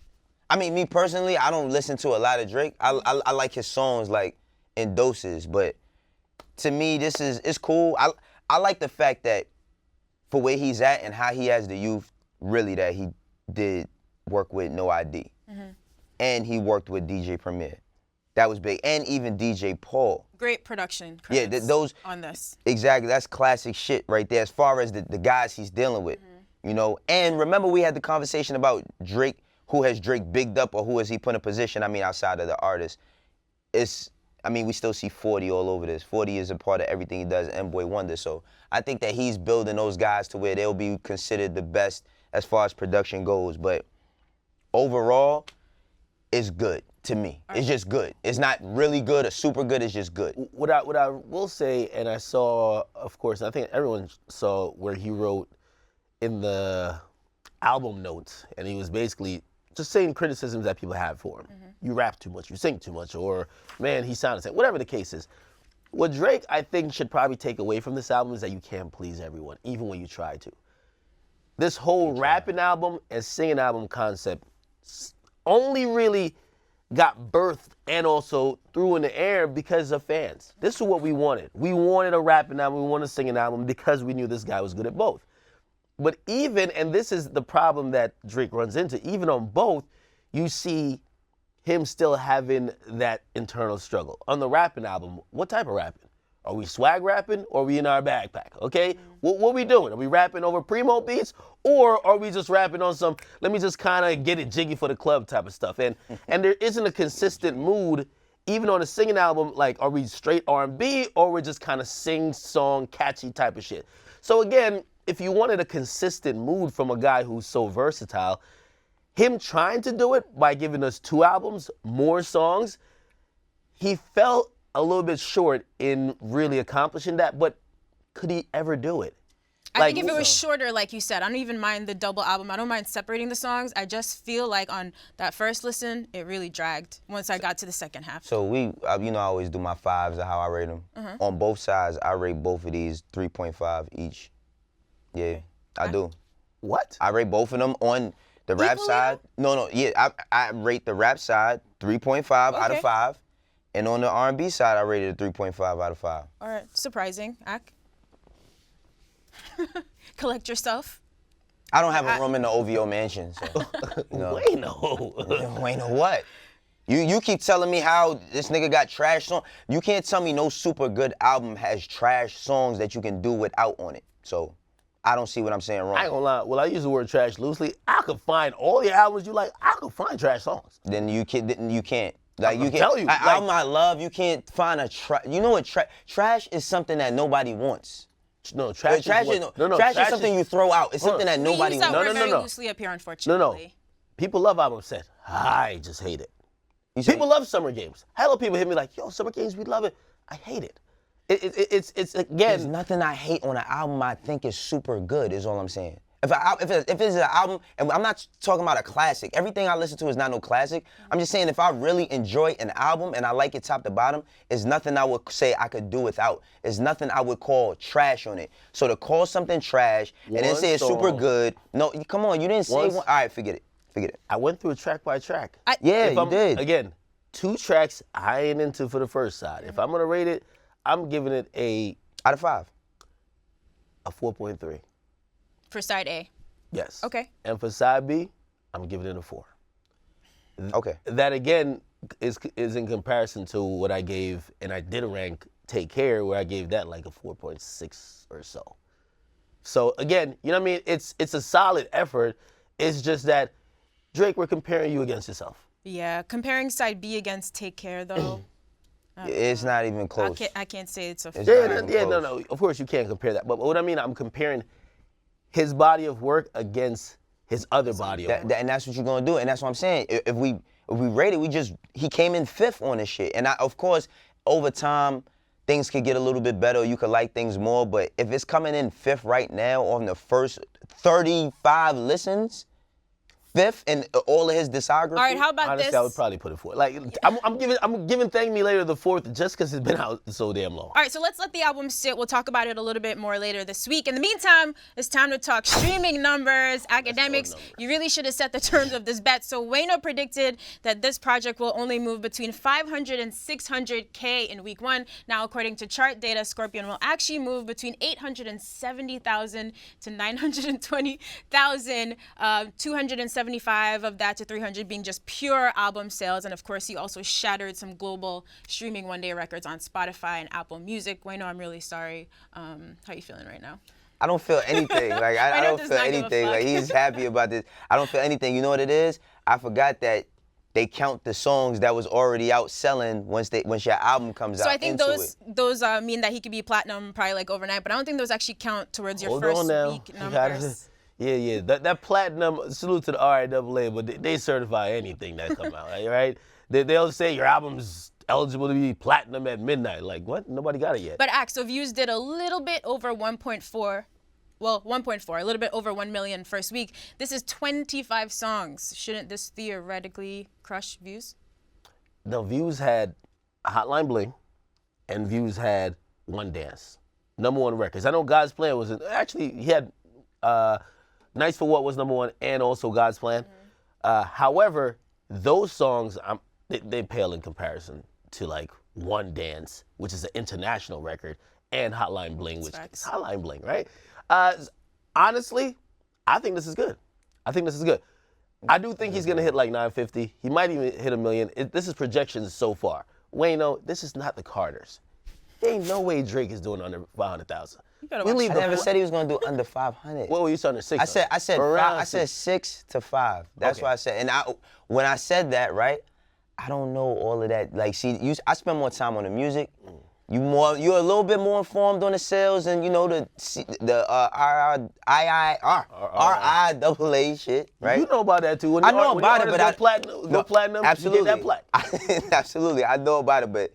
I mean, me personally, I don't listen to a lot of Drake. I like his songs, like, in doses, but to me, it's cool. I like the fact that for where he's at and how he has the youth, really, that he did work with No ID. And he worked with DJ Premier. That was big. And even DJ Paul. Great production Yeah, credits those on this. Exactly. That's classic shit right there as far as the guys he's dealing with. You know, and remember we had the conversation about Drake, who has Drake bigged up or who has he put in a position, I mean, outside of the artist. We still see 40 all over this. 40 is a part of everything he does, M-Boy Wonder. So I think that he's building those guys to where they'll be considered the best as far as production goes. But overall, it's good to me. It's just good. It's not really good or super good, it's just good. What I will say, and I saw, of course, I think everyone saw where he wrote in the album notes, and he was basically just saying criticisms that people have for him. You rap too much, you sing too much, or man, he sounded the same, whatever the case is. What Drake, I think, should probably take away from this album is that you can't please everyone, even when you try to. This whole rapping album and singing album concept only really got birthed and also threw in the air because of fans. This is what we wanted. We wanted a rapping album, we wanted a singing album because we knew this guy was good at both. But even, and this is the problem that Drake runs into, even on both, you see him still having that internal struggle. On the rapping album, what type of rapping? Are we swag rapping or are we in our backpack, okay? What are we doing? Are we rapping over Primo beats or are we just rapping on some, let me just kind of get it jiggy for the club type of stuff? And there isn't a consistent mood, even on a singing album, like are we straight R&B or we're just kind of sing-song, catchy type of shit? So again, if you wanted a consistent mood from a guy who's so versatile, him trying to do it by giving us 2 albums, more songs, he felt a little bit short in really accomplishing that, but could he ever do it? I think if it was shorter, like you said, I don't even mind the double album. I don't mind separating the songs. I just feel like on that first listen, it really dragged once I got to the second half. So I always do my 5s of how I rate them. On both sides, I rate both of these 3.5 each. Yeah, I do. What? I rate both of them on the rap Equally? side. No, yeah, I rate the rap side 3.5 out of 5. And on the R&B side, I rated a 3.5 out of 5. All right, surprising. Ak? Collect yourself. I don't have a room in the OVO mansion, so, you know. Wait, no. Wait, no what? You keep telling me how this nigga got trash songs. You can't tell me no super good album has trash songs that you can do without on it. So I don't see what I'm saying wrong. I ain't gonna lie, well, I use the word trash loosely. I could find all the albums you like, I could find trash songs. Then you can't. Like, you can't. telling you, like- album I love, you can't find a trash. You know what? Trash is something that nobody wants. No, trash Trash is what, trash is something you throw out. It's something that We nobody use that wants. word very loosely up here, unfortunately. People love album set. I just hate it. You say- People love Summer Games. Hella people hit me like, yo, Summer Games, we love it. I hate it. It's again. There's nothing I hate on an album I think is super good, is all I'm saying. If it's an album, and I'm not talking about a classic. Everything I listen to is not no classic. I'm just saying if I really enjoy an album and I like it top to bottom, it's nothing I would say I could do without. It's nothing I would call trash on it. So to call something trash and then say it's super good, no, come on, you didn't say one. All right, forget it. I went through it track by track. Yeah, If you did. Again, 2 tracks I ain't into for the first side. If I'm gonna rate it, I'm giving it a Out of 5. 4.3. For side A. Yes. Okay. And for side B, I'm giving it a 4. Okay. That again is in comparison to what I gave, and I did rank Take Care, where I gave that like a 4.6 or so. So again, you know what I mean? It's a solid effort. It's just that, Drake, we're comparing you against yourself. Yeah, comparing side B against Take Care, though. It's not even close. I can't say it's a It's Yeah, not even yeah, close. no. Of course you can't compare that. But what I mean, I'm comparing his body of work against his other body of work. And that's what you're gonna do, and that's what I'm saying. If we if we rate it, he came in 5th on this shit. And of course, over time, things could get a little bit better. You could like things more. But if it's coming in 5th right now on the first 35 listens, 5th in all of his discography. All right, how about Honestly, this? I would probably put it 4th. Like, I'm giving Thank Me Later the 4th just because it's been out so damn long. All right, so let's let the album sit. We'll talk about it a little bit more later this week. In the meantime, it's time to talk streaming numbers, academics. You really should have set the terms of this bet. So Wayno predicted that this project will only move between 500 and 600K in week 1. Now, according to chart data, Scorpion will actually move between 870,000 to 920,000, 275 of that to 300 being just pure album sales. And of course, he also shattered some global streaming one-day records on Spotify and Apple Music. Wayno, I'm really sorry. How are you feeling right now? I don't feel anything. Like I don't feel anything. Like he's happy about this. I don't feel anything. You know what it is? I forgot that they count the songs that was already out selling once your album comes out. So I think those mean that he could be platinum probably like overnight, but I don't think those actually count towards your first week numbers. Yeah. That platinum, salute to the RIAA, but they certify anything that come out, right? They'll say your album's eligible to be platinum at midnight. Like, what? Nobody got it yet. But so Views did a little bit over 1.4, a little bit over 1 million first week. This is 25 songs. Shouldn't this theoretically crush Views? No, Views had Hotline Bling, and Views had One Dance. #1 records. I know God's Plan was, actually, he had Nice for What was #1, and also God's Plan. However, those songs, they pale in comparison to like One Dance, which is an international record, and Hotline Bling, which is Hotline Bling, right? Honestly, I think this is good. I do think he's gonna hit like 950. He might even hit 1 million. This is projections so far. Wayno, this is not the Carters. There ain't no way Drake is doing under 500,000. I never said he was gonna do under 500. What were you saying? 600? I said 6 to 5. That's what I said. And when I said that, right, I don't know all of that. Like, see, I spend more time on the music. You're a little bit more informed on the sales and the RIAA shit, right? You know about that too. I know about it, but go platinum. Absolutely, you get that platinum. Absolutely, I know about it, but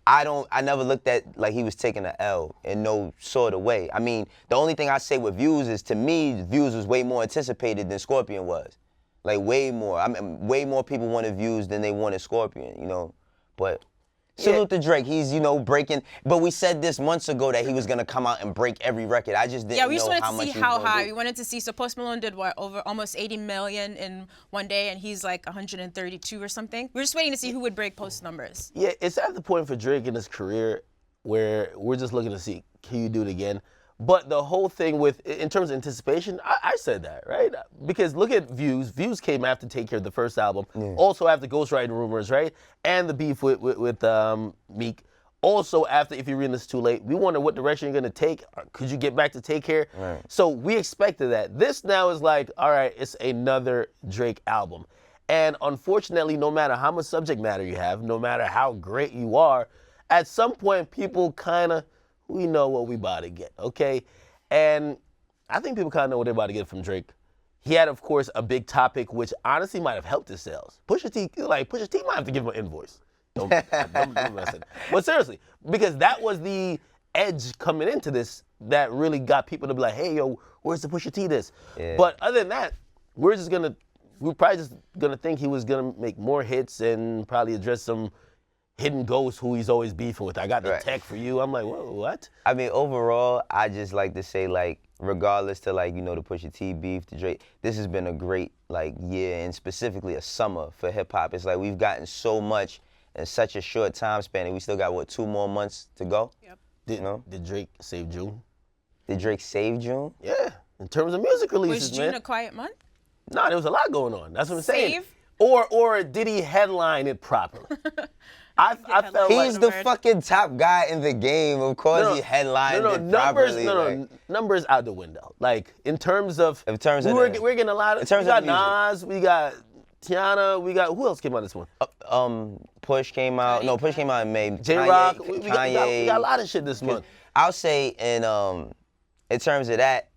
I never looked at like he was taking an L in no sort of way. I mean, the only thing I say with Views is, to me, Views was way more anticipated than Scorpion was. Like, way more. I mean, way more people wanted Views than they wanted Scorpion, But salute to Drake. He's, breaking. But we said this months ago that he was going to come out and break every record. I just didn't know how much. Yeah, we just wanted to see how high. Do. We wanted to see. So Post Malone did what? Over almost 80 million in one day, and he's like 132 or something. We're just waiting to see who would break Post numbers. Yeah, it's at the point for Drake in his career where we're just looking to see, can you do it again? But the whole thing in terms of anticipation, I said that, right? Because look at Views. Views came after Take Care, the first album. Yeah. Also after Ghostwriting Rumors, right? And the beef with Meek. Also after If You're Reading This Too Late. We wonder what direction you're going to take. Could you get back to Take Care? Right. So we expected that. This now is like, all right, it's another Drake album. And unfortunately, no matter how much subject matter you have, no matter how great you are, at some point people we know what we about to get, okay? And I think people kind of know what they're about to get from Drake. He had, of course, a big topic, which honestly might have helped his sales. Pusha T might have to give him an invoice. Don't mess it. But seriously, because that was the edge coming into this that really got people to be like, hey, yo, where's the Pusha T this? Yeah. But other than that, we're probably just gonna think he was gonna make more hits and probably address some hidden ghost who he's always beefing with. I got the tech for you. I'm like, whoa, what? I mean, overall, I just like to say, like, regardless to, like, the Pusha T beef, the Drake, this has been a great, like, year, and specifically a summer for hip-hop. It's like we've gotten so much in such a short time span, and we still got, 2 more months to go? Yep. Did Drake save June? Did Drake save June? Yeah, in terms of music releases, Was June a quiet month? No, there was a lot going on. That's what I'm saying. Or did he headline it properly? I felt he's the fucking top guy in the game. Of course, he headlined it properly. Numbers out the window. Like, in terms of we're getting a lot of. We got Nas, we got Tiana, we got, who else came out this one? Push came out. No, Push came out in May. J-Rock. We got a lot of shit this month. I'll say in terms of that,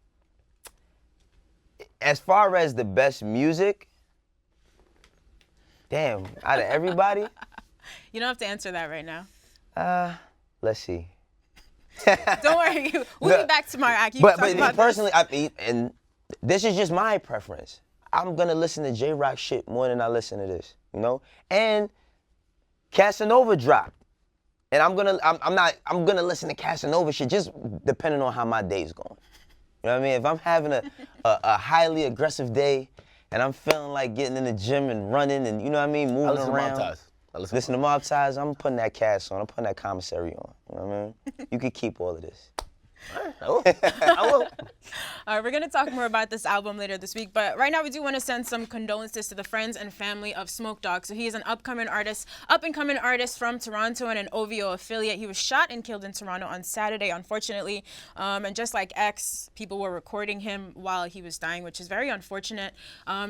as far as the best music, Damn, out of everybody? You don't have to answer that right now. Let's see. Don't worry. We'll be back tomorrow. Aki. But Talk about personally, and this is just my preference. I'm gonna listen to J-Rock shit more than I listen to this, you know? And Casanova dropped. And I'm gonna listen to Casanova shit just depending on how my day's going. You know what I mean? If I'm having a highly aggressive day and I'm feeling like getting in the gym and running and, you know what I mean, moving around. Listen to Mob Ties, I'm putting that Cass on, I'm putting that Commissary on. You know what I mean? You could keep all of this. I will. All right, we're going to talk more about this album later this week, but right now we do want to send some condolences to the friends and family of Smoke Dawg. So he is an up-and-coming artist from Toronto and an OVO affiliate. He was shot and killed in Toronto on Saturday, unfortunately. And just like X, people were recording him while he was dying, which is very unfortunate.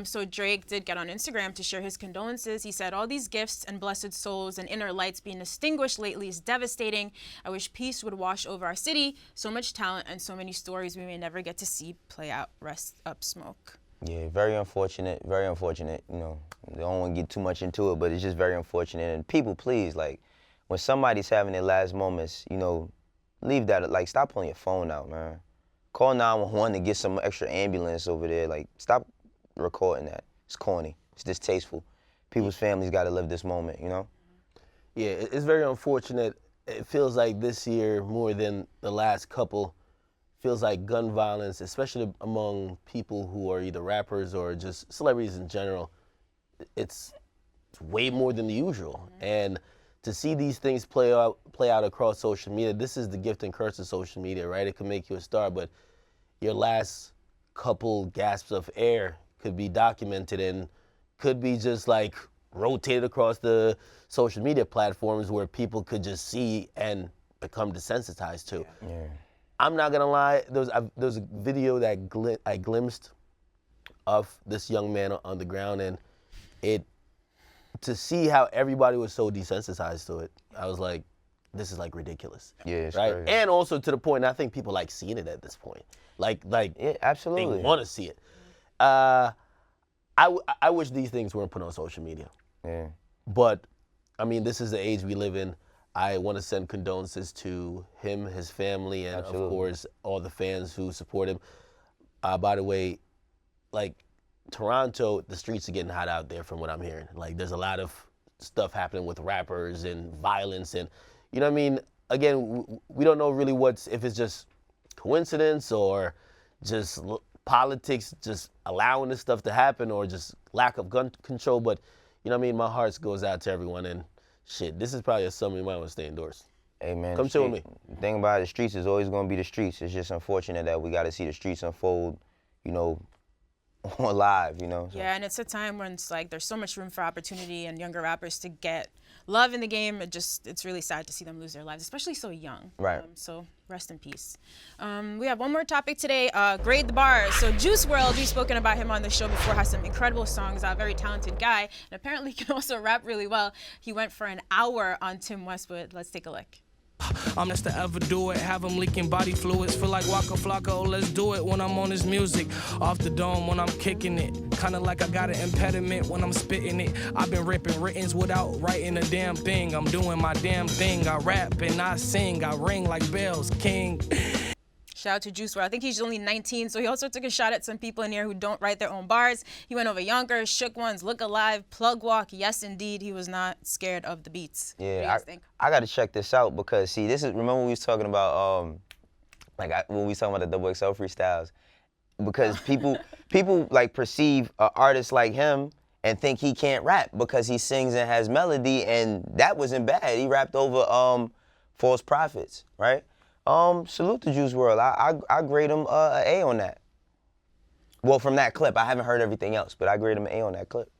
So Drake did get on Instagram to share his condolences. He said, "All these gifts and blessed souls and inner lights being extinguished lately is devastating. I wish peace would wash over our city. So much talent and so many stories we may never get to see play out. Rest up, Smoke." Yeah, very unfortunate, very unfortunate. You know, I don't want to get too much into it, but it's just very unfortunate. And people, please, like, when somebody's having their last moments, you know, leave that, like, stop pulling your phone out, man. Call 911 to get some extra ambulance over there. Like, stop recording that. It's corny. It's distasteful. People's families got to live this moment, you know? Yeah, it's very unfortunate. It feels like this year, more than the last couple, feels like gun violence, especially among people who are either rappers or just celebrities in general, it's way more than the usual. And to see these things play out across social media, this is the gift and curse of social media, right? It can make you a star, but your last couple gasps of air could be documented and could be just like rotated across the social media platforms where people could just see and become desensitized to. Yeah. I'm not gonna lie, there was a video that I glimpsed of this young man on the ground, and to see how everybody was so desensitized to it, I was like, this is like ridiculous. Yeah, it's right? crazy. And also to the point, I think people like seeing it at this point. Like Yeah, absolutely. they want to see it. I wish these things weren't put on social media. Yeah. But, I mean, this is the age we live in. I want to send condolences to him, his family, and Absolutely. of course, all the fans who support him. By the way, like, Toronto, the streets are getting hot out there from what I'm hearing. Like, there's a lot of stuff happening with rappers and violence and, you know what I mean? Again, we don't know really if it's just coincidence or just politics just allowing this stuff to happen or just lack of gun control, but, you know what I mean? My heart goes out to everyone, and shit, this is probably a summer you might want to stay indoors. Hey, man. Come chill with me. The thing about it, the streets is always going to be the streets. It's just unfortunate that we got to see the streets unfold, you know, on live, you know? So. Yeah, and it's a time when it's like there's so much room for opportunity and younger rappers to get love in the game. It's really sad to see them lose their lives, especially so young. Right. So rest in peace. We have one more topic today, Grade the Bars. So Juice WRLD, we've spoken about him on the show before, has some incredible songs, a very talented guy, and apparently can also rap really well. He went for an hour on Tim Westwood. Let's take a look. I'm next to ever do it, have them leaking body fluids. Feel like Waka Flocka, oh let's do it when I'm on this music. Off the dome when I'm kicking it. Kinda like I got an impediment when I'm spitting it. I've been ripping writtens without writing a damn thing. I'm doing my damn thing. I rap and I sing. I ring like bells, king. Shout out to Juice WRLD. I think he's only 19, so he also took a shot at some people in here who don't write their own bars. He went over Yonkers, Shook Ones, Look Alive, Plug Walk. Yes, indeed, he was not scared of the beats. What do you Yeah, guys think? I got to check this out because, see, remember we was talking about, when we was talking about the XXL freestyles, because people like perceive an artist like him and think he can't rap because he sings and has melody, and that wasn't bad. He rapped over False Prophets, right? Salute to Juice WRLD. I grade him an A on that. Well, from that clip. I haven't heard everything else, but I grade him an A on that clip.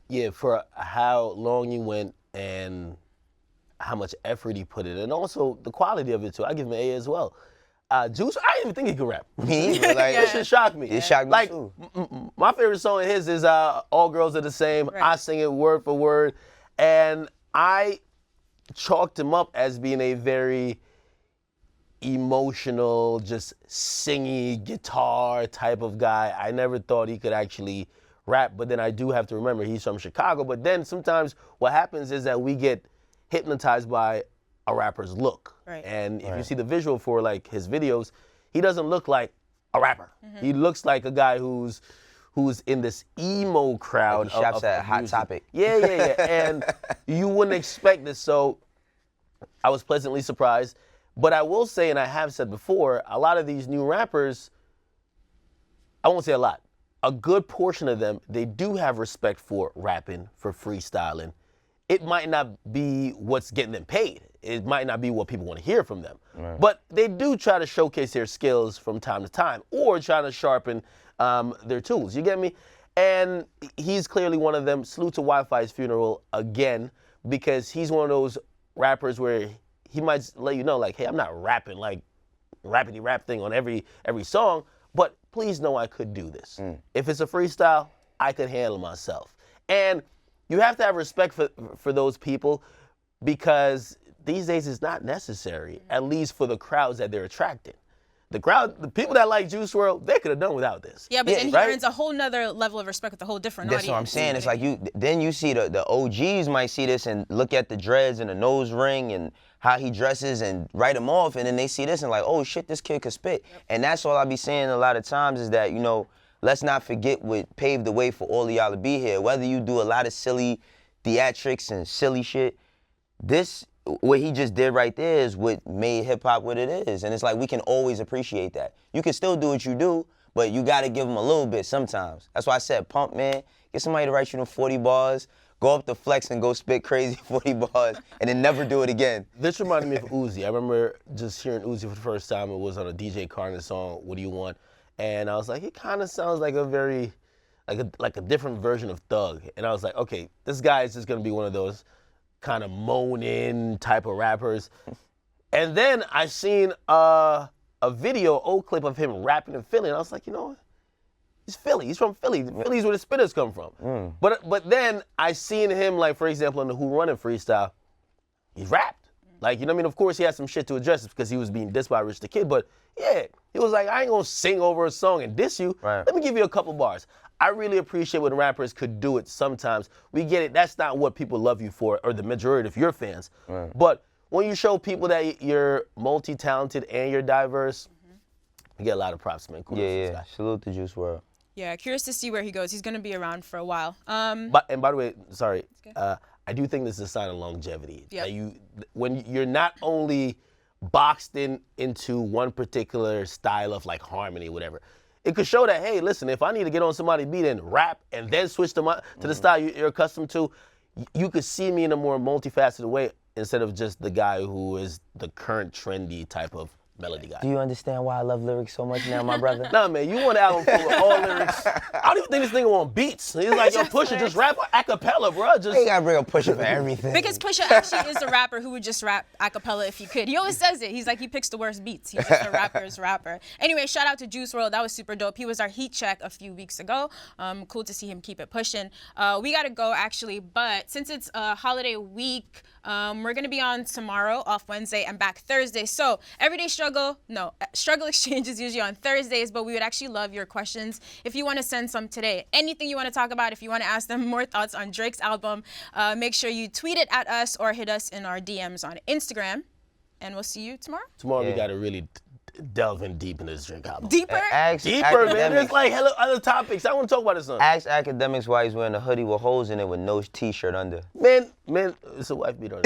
Yeah, for how long you went and how much effort he put in, and also the quality of it too. I give him an A as well. Juice, I didn't even think he could rap. Me either. Like, This shit shocked me. It shocked me like, too. My favorite song of his is All Girls Are the Same. Right. I sing it word for word. And I chalked him up as being a very emotional, just singy guitar type of guy. I never thought he could actually rap, but then I do have to remember he's from Chicago. But then sometimes what happens is that we get hypnotized by a rapper's look. Right. And if you see the visual for like his videos, he doesn't look like a rapper. He looks like a guy who's in this emo crowd. Like he shops at Hot music. Topic. Yeah. And you wouldn't expect this, so I was pleasantly surprised. But I will say, and I have said before, a lot of these new rappers, I won't say a lot, a good portion of them, they do have respect for rapping, for freestyling. It might not be what's getting them paid. It might not be what people want to hear from them. Right. But they do try to showcase their skills from time to time or try to sharpen their tools. You get me? And he's clearly one of them. Salute to Wi-Fi's funeral again, because he's one of those rappers where he might let you know, like, hey, I'm not rapping like rappity rap thing on every song, but please know I could do this. If it's a freestyle, I could handle myself. And you have to have respect for those people, because these days it's not necessary, at least for the crowds that they're attracting. The crowd, the people that like Juice WRLD, they could have done without this. Yeah, but then he right? earns a whole nother level of respect with a whole different That's audience. what I'm saying. It's like then you see the OGs might see this and look at the dreads and the nose ring and how he dresses and write him off, and then they see this and like, oh shit, this kid could spit. Yep. And that's all I be saying a lot of times is that, you know, let's not forget what paved the way for all of y'all to be here. Whether you do a lot of silly theatrics and silly shit, what he just did right there is what made hip-hop what it is. And it's like we can always appreciate that. You can still do what you do, but you got to give them a little bit sometimes. That's why I said, pump, man. Get somebody to write you them 40 bars, go up to Flex and go spit crazy 40 bars, and then never do it again. This reminded me of Uzi. I remember just hearing Uzi for the first time. It was on a DJ Khaled song, What Do You Want? And I was like, it kind of sounds like like a different version of Thug. And I was like, okay, this guy is just going to be one of those kind of moan-in type of rappers. And then I seen a old clip of him rapping in Philly, and I was like, you know what? He's Philly. He's from Philly. Philly's where the spitters come from. But then I seen him, like, for example, in the Who Runnin' freestyle, he rapped. Like, you know what I mean? Of course, he had some shit to address because he was being dissed by Rich the Kid, but yeah, he was like, I ain't gonna sing over a song and diss you. Right. Let me give you a couple bars. I really appreciate when rappers could do it sometimes. We get it. That's not what people love you for, or the majority of your fans. Right. But when you show people that you're multi-talented and you're diverse, you get a lot of props, man. Cool. Yeah. Salute to Juice WRLD. Yeah, curious to see where he goes. He's going to be around for a while. And by the way, sorry, I do think this is a sign of longevity. Yep. When you're not only boxed into one particular style of like harmony, whatever, it could show that, hey, listen, if I need to get on somebody's beat and rap and then switch to the style you're accustomed to, you could see me in a more multifaceted way instead of just the guy who is the current trendy type of melody guy. Do you understand why I love lyrics so much now, my brother? Nah, man, you want an album full of all lyrics. I don't even think this nigga want beats. He's like, yo, Pusha, just rap a cappella, bro. Just you gotta bring a Pusha for everything. Because Pusha actually is a rapper who would just rap a cappella if he could. He always says it. He's like, he picks the worst beats. He's just a rapper's rapper. Anyway, shout out to Juice WRLD. That was super dope. He was our heat check a few weeks ago. Cool to see him keep it pushing. We gotta go actually, but since it's a holiday week, we're gonna be on tomorrow, off Wednesday, and back Thursday. So Everyday Struggle Exchange is usually on Thursdays, but we would actually love your questions. If you want to send some today, anything you want to talk about, if you want to ask them more thoughts on Drake's album, make sure you tweet it at us or hit us in our DMs on Instagram. And we'll see you tomorrow. Tomorrow we got to really delve in deep into this Drake album. Deeper? Deeper, man. There's like hella other topics. I want to talk about this one. Ask Academics why he's wearing a hoodie with holes in it with no t-shirt under. Man, it's a wife beater.